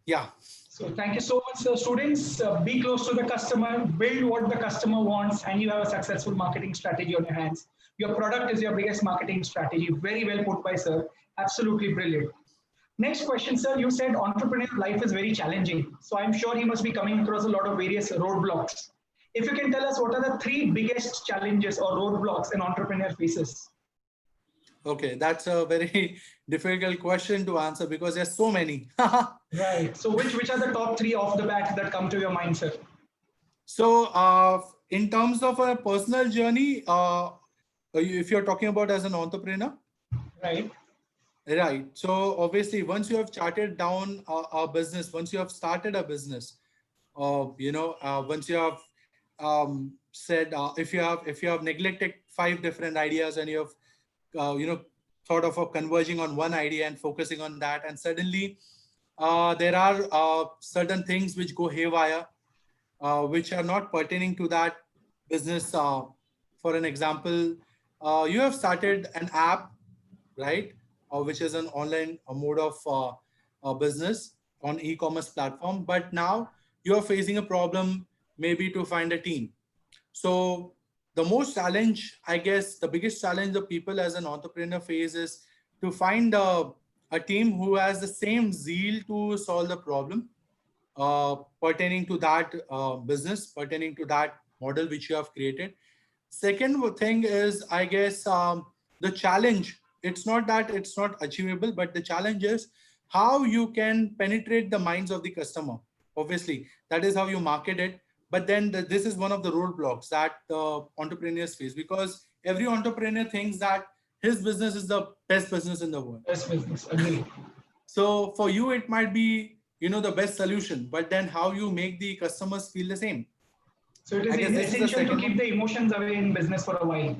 yeah. So thank you so much, students. Be close to the customer, build what the customer wants, and you have a successful marketing strategy on your hands. Your product is your biggest marketing strategy. Very well put by sir. Absolutely brilliant. Next question, sir. You said entrepreneurial life is very challenging. So I'm sure he must be coming across a lot of various roadblocks. If you can tell us what are the three biggest challenges or roadblocks an entrepreneur faces? Okay, that's a very difficult question to answer because there's so many. Right. So which are the top three off the bat that come to your mind, sir? So, in terms of a personal journey, if you're talking about as an entrepreneur, Right. right. So obviously, once you have charted down a business, once you have started a business, once you have said if you have neglected five different ideas and you have thought of converging on one idea and focusing on that, and suddenly there are certain things which go haywire, which are not pertaining to that business. For an example, you have started an app, right? Which is an online mode of business on e-commerce platform. But now you are facing a problem, maybe to find a team. So the most challenge, I guess, the biggest challenge the people as an entrepreneur face is to find a team who has the same zeal to solve the problem pertaining to that business, pertaining to that model which you have created. Second thing is, I guess, the challenge. It's not that it's not achievable, but the challenge is how you can penetrate the minds of the customer. Obviously, that is how you market it. But then this is one of the roadblocks that entrepreneurs face, because every entrepreneur thinks that his business is the best business in the world. Best business. Agree. So for you, it might be, the best solution, but then how you make the customers feel the same. So it is I guess this is the essential to second keep one. the emotions away in business for a while.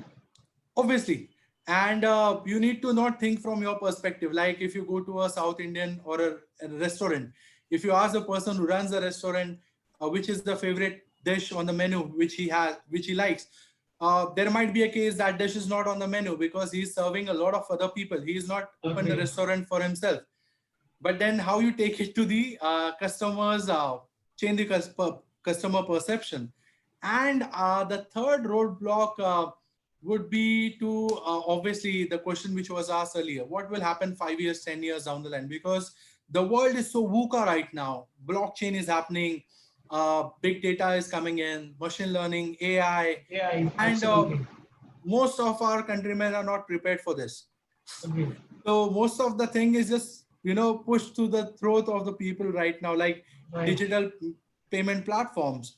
Obviously. And you need to not think from your perspective. Like if you go to a South Indian or a restaurant, if you ask the person who runs the restaurant, which is the favorite dish on the menu, which he likes, there might be a case that dish is not on the menu because he's serving a lot of other people. He's not opened the Agree. restaurant for himself. But then how you take it to the customers, change the customer perception. And the third roadblock would be to obviously the question which was asked earlier: what will happen 5 years, 10 years down the line? Because the world is so VUCA right now. Blockchain is happening, big data is coming in, machine learning, AI, Yeah, and absolutely. most of our countrymen are not prepared for this. Agree. So most of the thing is just pushed to the throat of the people right now, like Right. digital payment platforms.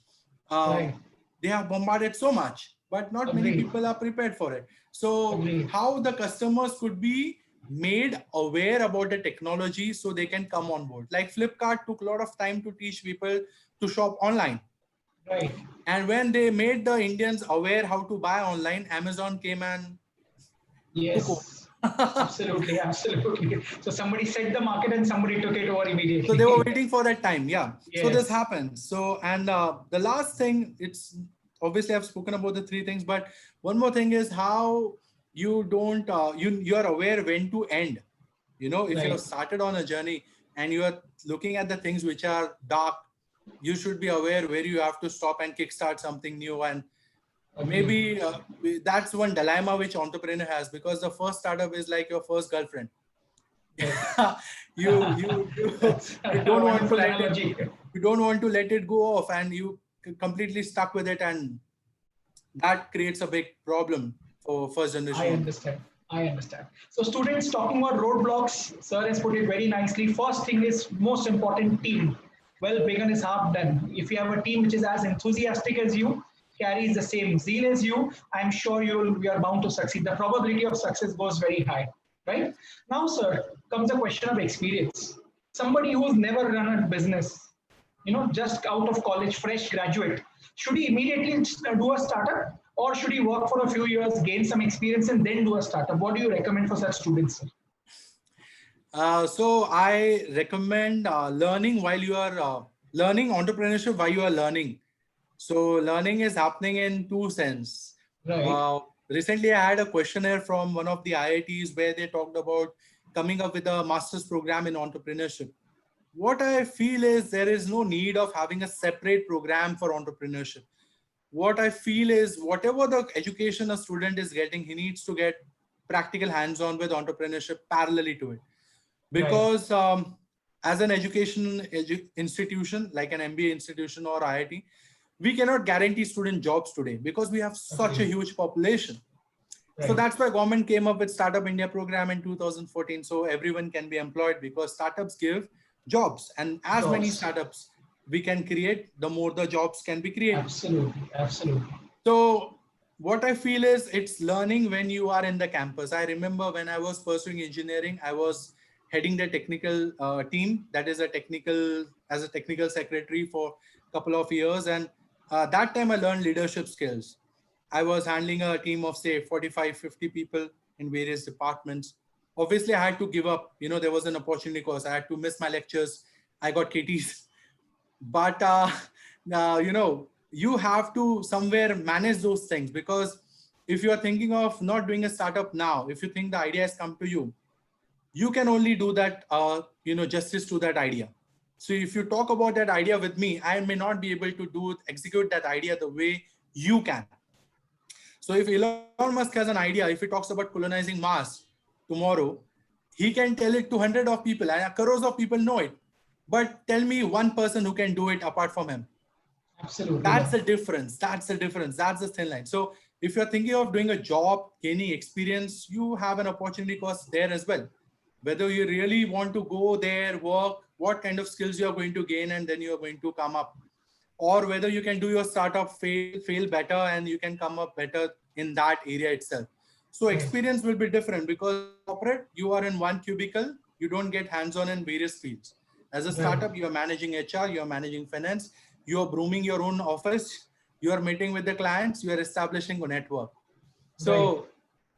Uh, Right. they have bombarded so much, but not many Agreed. people are prepared for it. So Agreed. how the customers could be made aware about the technology so they can come on board. Like Flipkart took a lot of time to teach people to shop online. Right. And when they made the Indians aware how to buy online, Amazon came and took Yes. over. Absolutely. Absolutely. So somebody set the market and somebody took it over So they were immediately. waiting for that time. Yeah. So this Yes. happens. So, and the last thing, it's obviously I've spoken about the three things, but one more thing is how you don't, you are aware when to end. You know, if you have Right. started on a journey and you are looking at the things which are dark, you should be aware where you have to stop and kickstart something new. And Agreed. maybe that's one dilemma which entrepreneur has, because the first startup is like your first girlfriend. Right. That's You a don't want to wonderful let it, analogy. you don't want to let it go off, and you completely stuck with it, and that creates a big problem for first generation I entrepreneurs. understand. I understand. So, students, talking about roadblocks, sir has put it very nicely. First thing is most important, team. Well, begun is half done. If you have a team which is as enthusiastic as you, carries the same zeal as you, I'm sure you are bound to succeed. The probability of success goes very high, right? Now, sir, comes a question of experience. Somebody who's never run a business, just out of college, fresh graduate, should he immediately do a startup, or should he work for a few years, gain some experience, and then do a startup? What do you recommend for such students, sir? So I recommend learning while you are learning entrepreneurship while you are learning. So learning is happening in two sense. Right. Uh, Recently, I had a questionnaire from one of the IITs where they talked about coming up with a master's program in entrepreneurship. What I feel is there is no need of having a separate program for entrepreneurship. What I feel is whatever the education a student is getting, he needs to get practical hands-on with entrepreneurship parallelly to it. Right. Because as an institution like an MBA institution or IIT, we cannot guarantee student jobs today because we have such a Agreed. huge population. So Right. that's why government came up with Startup India program in 2014. So everyone can be employed because startups give jobs, and as many Jobs. startups we can create, the more the jobs can be created. Absolutely. Absolutely. So what I feel is it's learning when you are in the campus. I remember when I was pursuing engineering, I was heading the technical team, that is a technical, as a technical secretary for a couple of years. And that time I learned leadership skills. I was handling a team of say 45, 50 people in various departments. Obviously I had to give up, there was an opportunity course. I had to miss my lectures. I got KTs. But you have to somewhere manage those things, because if you are thinking of not doing a startup now, if you think the idea has come to you, you can only do that justice to that idea. So if you talk about that idea with me, I may not be able to execute that idea the way you can. So if Elon Musk has an idea, if he talks about colonizing Mars tomorrow, he can tell it to hundreds of people and crores of people know it. But tell me one person who can do it apart from him. Absolutely. That's Right. the difference. That's the difference. That's the thin line. So if you're thinking of doing a job, gaining experience, you have an opportunity cost there as well. Whether you really want to go there, work, what kind of skills you are going to gain, and then you are going to come up, or whether you can do your startup, fail better, and you can come up better in that area itself. So Right. experience will be different, because as a corporate, you are in one cubicle, you don't get hands-on in various fields. As a Right. startup, you are managing HR, you are managing finance, you are brooming your own office, you are meeting with the clients, you are establishing a network. Right. So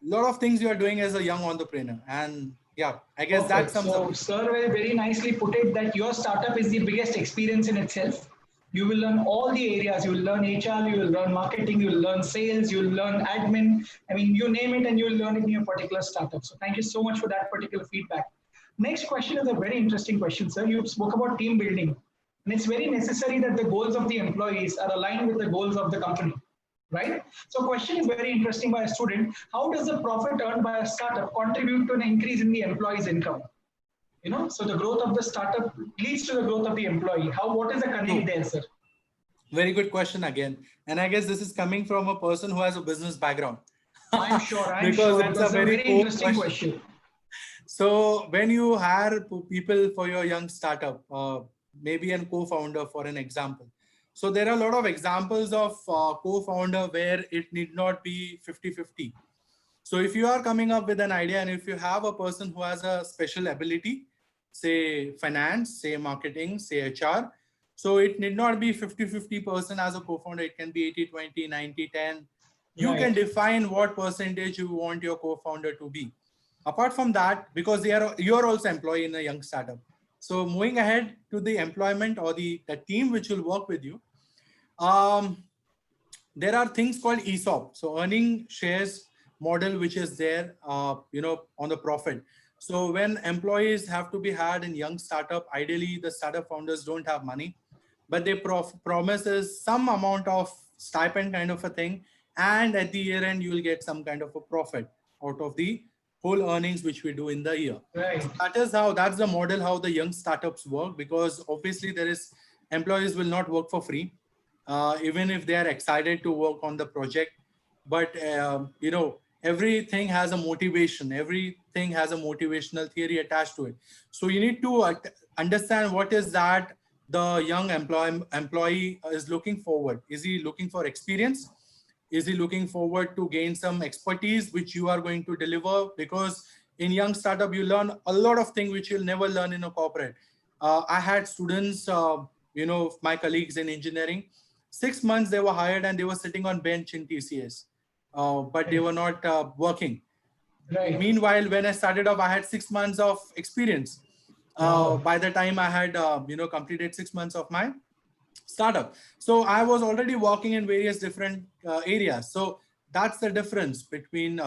a lot of things you are doing as a young entrepreneur. And yeah, I guess that Perfect. sums up. So, sir very nicely put it that your startup is the biggest experience in itself. You will learn all the areas. You will learn HR, you will learn marketing, you will learn sales, you will learn admin. I mean, you name it and you will learn it in your particular startup. So, thank you so much for that particular feedback. Next question is a very interesting question, sir. You spoke about team building, and it's very necessary that the goals of the employees are aligned with the goals of the company, right? So question is very interesting by a student. How does the profit earned by a startup contribute to an increase in the employee's income? So the growth of the startup leads to the growth of the employee. What is the connect True. there, sir? Very good question again. And I guess this is coming from a person who has a business background. I'm sure, I'm Because sure. And it's a that's a very very core interesting question. question. So when you hire people for your young startup, maybe a co-founder for an example, So there are a lot of examples of co-founder where it need not be 50-50. So if you are coming up with an idea and if you have a person who has a special ability, say finance, say marketing, say HR, so it need not be 50-50 person as a co-founder. It can be 80-20, 90-10. You can Right. define what percentage you want your co-founder to be. Apart from that, because you're also employee in a young startup. So moving ahead to the employment or the team which will work with you, um, there are things called ESOP, so earning shares model, which is there, on the profit. So when employees have to be had in young startup, ideally the startup founders don't have money, but they promises some amount of stipend kind of a thing, and at the year end you will get some kind of a profit out of the whole earnings which we do in the year. Right. So that's the model how the young startups work, because obviously there is employees will not work for free, even if they are excited to work on the project. But everything has a motivation, everything has a motivational theory attached to it. So you need to understand what is that the young employee is looking forward. Is he looking for experience? Is he looking forward to gain some expertise which you are going to deliver? Because in young startup you learn a lot of things which you'll never learn in a corporate. I had students, my colleagues in engineering, 6 months they were hired and they were sitting on bench in TCS, but they Right. were not working. Right. Meanwhile, when I started off, I had 6 months of experience. Wow. By the time I had, completed 6 months of my startup, so I was already working in various different areas. So that's the difference between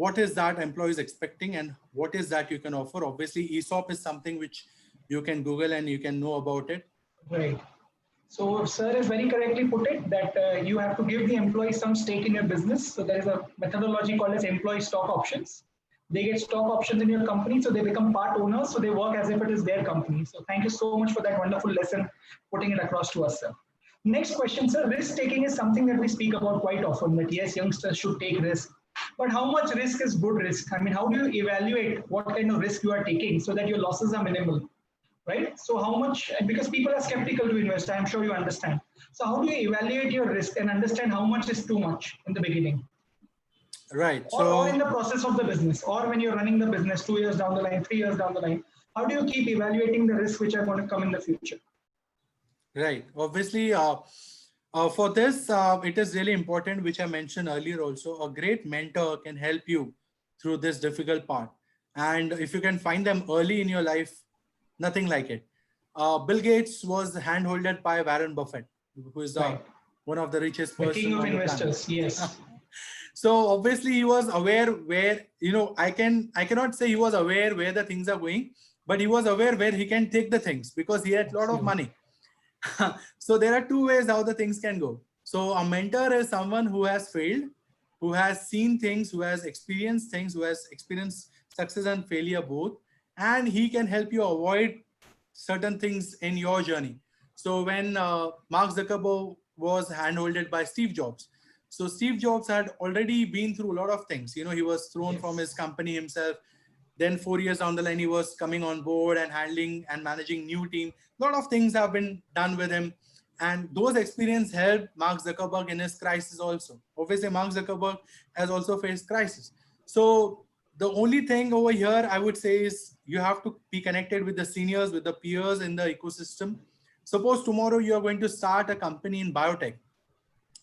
what is that employees expecting and what is that you can offer. Obviously, ESOP is something which you can Google and you can know about it. Right. So, sir has very correctly put it that you have to give the employee some stake in your business. So, there is a methodology called as employee stock options. They get stock options in your company, so they become part owners. So, they work as if it is their company. So, thank you so much for that wonderful lesson, putting it across to us, sir. Next question, sir. Risk taking is something that we speak about quite often. That yes, youngsters should take risk, but how much risk is good risk? I mean, how do you evaluate what kind of risk you are taking so that your losses are minimal? Right? So how much, because people are skeptical to invest, I'm sure you understand. So how do you evaluate your risk and understand how much is too much in the beginning Right. or in So the process of the business or when you're running the business 2 years down the line, 3 years down the line? How do you keep evaluating the risks which are going to come in the future? right. Obviously, for this, it is really important, which I mentioned earlier also. A great mentor can help you through this difficult part. And if you can find them early in your life, nothing like it. Bill Gates was handholded by Warren Buffett, who is Right. one of the richest The king person of on the planet. investors. Yes. So obviously he was aware where, I cannot say he was aware where the things are going, but he was aware where he can take the things because he had a lot of Absolutely. money. So there are two ways how the things can go. So a mentor is someone who has failed, who has seen things, who has experienced things, who has experienced success and failure both, and he can help you avoid certain things in your journey. So when Mark Zuckerberg was handholded by Steve Jobs, so Steve Jobs had already been through a lot of things. He was thrown from his Yes. company himself. Then 4 years down the line, he was coming on board and handling and managing new team. A lot of things have been done with him. And those experience helped Mark Zuckerberg in his crisis also. Obviously, Mark Zuckerberg has also faced crisis. So the only thing over here I would say is you have to be connected with the seniors, with the peers in the ecosystem. Suppose tomorrow you are going to start a company in biotech.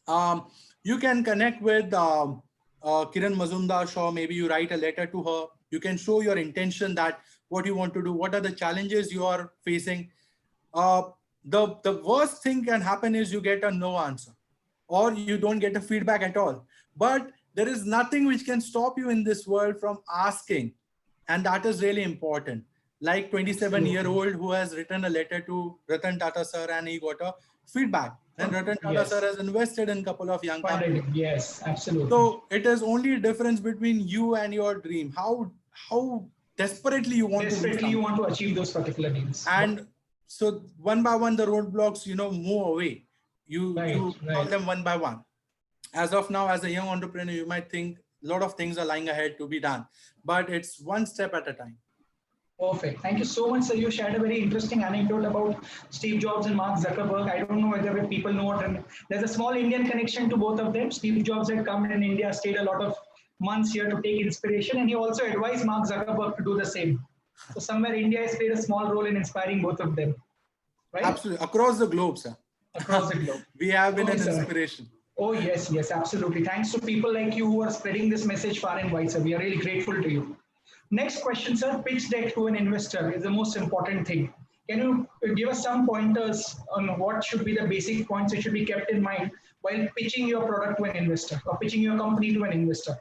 um, you can connect with Kiran Mazumdar Shaw. Maybe you write a letter to her. You can show your intention that what you want to do, what are the challenges you are facing. Uh, the worst thing can happen is you get a no answer, or you don't get a feedback at all. But there is nothing which can stop you in this world from asking, and that is really important. Like 27-year Absolutely. old who has written a letter to Ratan Tata sir and he got a feedback. Then Ratan Tata sir Yes. has invested in a couple of young Funded. companies. Yes. Absolutely. So it is only a difference between you and your dream. How desperately you want to do Desperately, you something. want to achieve those particular needs. And so one by one the roadblocks move away. Right. You solve Right. them one by one. As of now, as a young entrepreneur, you might think a lot of things are lying ahead to be done, but it's one step at a time. Perfect. Thank you so much, sir. You shared a very interesting anecdote about Steve Jobs and Mark Zuckerberg. I don't know whether people know it. And there's a small Indian connection to both of them. Steve Jobs had come in India, stayed a lot of months here to take inspiration, and he also advised Mark Zuckerberg to do the same. So somewhere India has played a small role in inspiring both of them, right? Absolutely. Across the globe, sir. Across the globe. We have been Okay, an sir. inspiration. Oh, yes, yes, absolutely. Thanks to people like you who are spreading this message far and wide, sir. We are really grateful to you. Next question, sir. Pitch deck to an investor is the most important thing. Can you give us some pointers on what should be the basic points that should be kept in mind while pitching your product to an investor or pitching your company to an investor?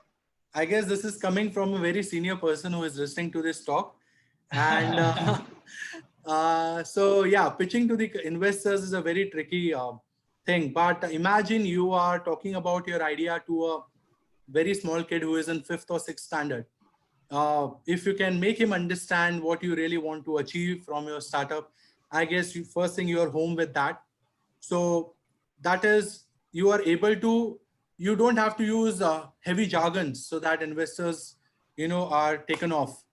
I guess this is coming from a very senior person who is listening to this talk. And so, yeah, pitching to the investors is a very tricky thing. But imagine you are talking about your idea to a very small kid who is in fifth or sixth standard. If you can make him understand what you really want to achieve from your startup, I guess first thing you're home with that. So that is, you are able to, you don't have to use heavy jargons so that investors, are taken off.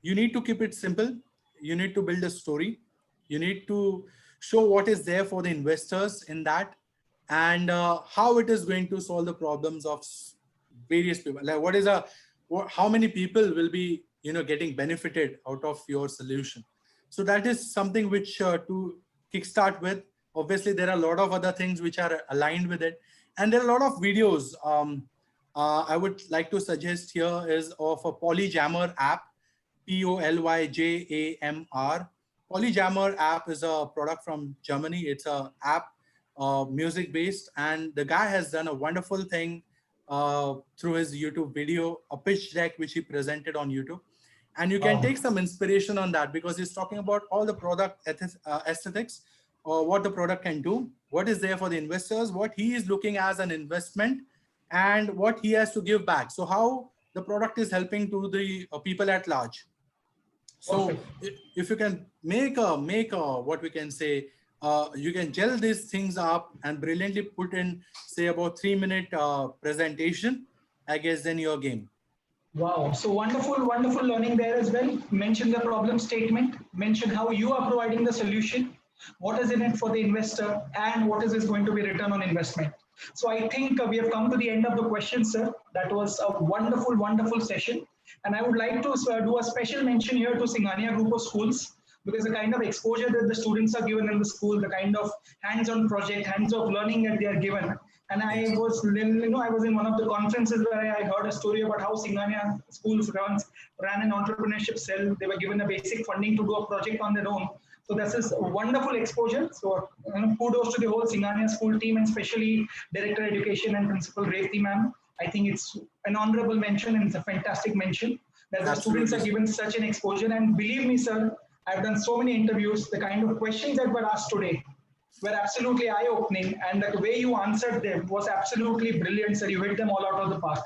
You need to keep it simple. You need to build a story. You need to show what is there for the investors in that, and how it is going to solve the problems of various people. Like how many people will be getting benefited out of your solution. So that is something which to kickstart with. Obviously there are a lot of other things which are aligned with it, and there are a lot of videos. I would like to suggest here is of a Polyjammer app. Polyjamr. Polyjammer app is a product from Germany. It's a app, music based, and the guy has done a wonderful thing through his YouTube video, a pitch deck which he presented on YouTube. And you can Wow. take some inspiration on that because he's talking about all the product aesthetics, or what the product can do, what is there for the investors, what he is looking as an investment, and what he has to give back. So how the product is helping to the people at large. So Perfect. if you can make a what we can say, you can gel these things up and brilliantly put in, say, about 3 minute presentation, I guess then your game. Wow. So wonderful, wonderful learning there as well. Mention the problem statement, mention how you are providing the solution, what is in it for the investor, and what is this going to be return on investment. So I think we have come to the end of the question, sir. That was a wonderful, wonderful session. And I would like to do a special mention here to Singania Group of Schools, because the kind of exposure that the students are given in the school, the kind of hands-on project, hands-on learning that they are given. And Yes. I was in one of the conferences where I heard a story about how Singania schools ran an entrepreneurship cell. They were given a basic funding to do a project on their own. So this is a wonderful exposure. So kudos to the whole Singania school team, and especially Director Education and Principal Revti ma'am. I think it's an honorable mention and it's a fantastic mention that the students Absolutely, are sir. given such an exposure. And believe me, sir, I've done so many interviews. The kind of questions that were asked today were absolutely eye-opening, and the way you answered them was absolutely brilliant, sir. You hit them all out of the park.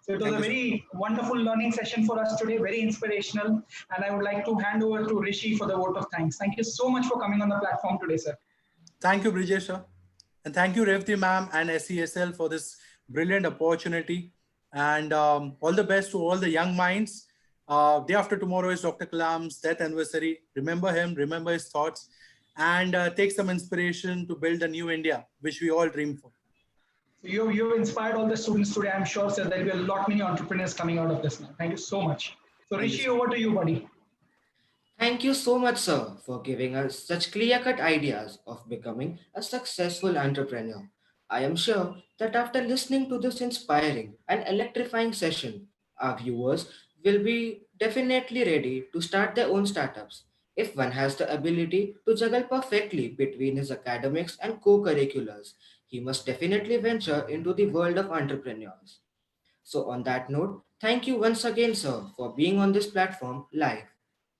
So it was Thank a you, sir. very wonderful learning session for us today, very inspirational. And I would like to hand over to Rishi for the vote of thanks. Thank you so much for coming on the platform today, sir. Thank you, Brijesh, sir. And thank you, Revti ma'am and SESL for this brilliant opportunity. And all the best to all the young minds. Day after tomorrow is Dr. Kalam's death anniversary. Remember him, remember his thoughts, and take some inspiration to build a new India, which we all dream for. So you've inspired all the students today. I'm sure, sir, there'll be a lot many entrepreneurs coming out of this now. Thank you so much. So Thank you, Rishi, sir. over to you, buddy. Thank you so much, sir, for giving us such clear cut ideas of becoming a successful entrepreneur. I am sure that after listening to this inspiring and electrifying session, our viewers will be definitely ready to start their own startups. If one has the ability to juggle perfectly between his academics and co curriculars, he must definitely venture into the world of entrepreneurs. So, on that note, thank you once again, sir, for being on this platform live.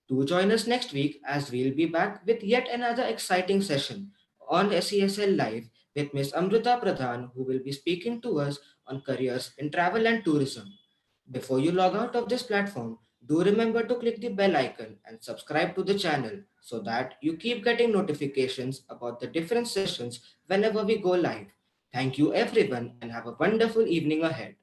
Do join us next week as we'll be back with yet another exciting session on SESL Live with Miss Amrita Pradhan, who will be speaking to us on careers in travel and tourism. Before you log out of this platform, do remember to click the bell icon and subscribe to the channel so that you keep getting notifications about the different sessions whenever we go live. Thank you everyone and have a wonderful evening ahead.